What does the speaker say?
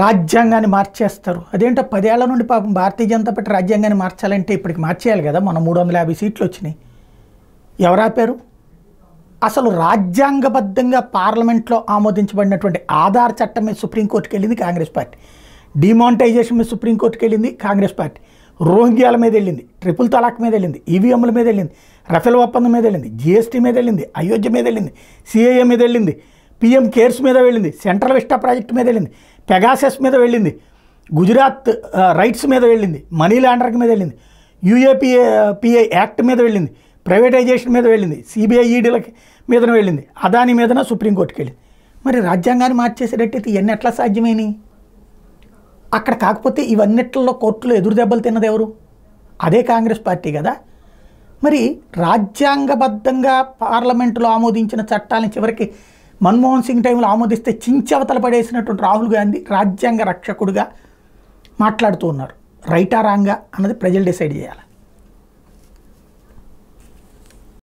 రాజ్యాంగాన్ని మార్చేస్తారు. అదేంటో 10 ఏళ్ల నుండి పాపం భారతీయ జనతా పార్టీ రాజ్యాంగాన్ని మార్చాలంటే ఇప్పటికి మార్చేయాలి కదా. మన 350 సీట్లు వచ్చినాయి, ఎవరు ఆపారు? అసలు రాజ్యాంగబద్ధంగా పార్లమెంట్లో ఆమోదించబడినటువంటి ఆధార్ చట్టం మీద సుప్రీంకోర్టుకి వెళ్ళింది కాంగ్రెస్ పార్టీ, డిమానిటైజేషన్ మీద సుప్రీంకోర్టుకి వెళ్ళింది కాంగ్రెస్ పార్టీ, రోహింగ్యాల మీద వెళ్ళింది, ట్రిపుల్ తలాక్ మీద వెళ్ళింది, ఈవీఎంల మీద వెళ్ళింది, రఫేల్ ఒప్పందం మీద వెళ్ళింది, జీఎస్టీ మీద వెళ్ళింది, అయోధ్య మీద వెళ్ళింది, సిఏఏ మీద వెళ్ళింది, పిఎం కేర్స్ మీద వెళ్ళింది, సెంట్రల్ విస్టా ప్రాజెక్ట్ మీద వెళ్ళింది, పెగాసెస్ మీద వెళ్ళింది, గుజరాత్ రైట్స్ మీద వెళ్ళింది, మనీ లాండరింగ్ మీద వెళ్ళింది, యూఏపీఏ యాక్ట్ మీద వెళ్ళింది, ప్రైవేటైజేషన్ మీద వెళ్ళింది, సిబిఐ ఈడీలకి మీదన వెళ్ళింది, అదాని మీదన సుప్రీంకోర్టుకి వెళ్ళింది. మరి రాజ్యాంగాన్ని మార్చేసేటట్టయితే ఇవన్నీ ఎట్లా సాధ్యమైనవి అక్కడ? కాకపోతే ఇవన్నిట్లలో కోర్టులో ఎదురు దెబ్బలు తిన్నది ఎవరు? అదే కాంగ్రెస్ పార్టీ కదా. మరి రాజ్యాంగబద్ధంగా పార్లమెంటులో ఆమోదించిన చట్టాలను చివరికి మన్మోహన్ సింగ్ టైంలో ఆమోదిస్తే చించవతల పడేసినటువంటి రాహుల్ గాంధీ రాజ్యాంగ రక్షకుడిగా మాట్లాడుతూ ఉన్నారు. రైటా రాంగా అన్నది ప్రజలు డిసైడ్ చేయాలి.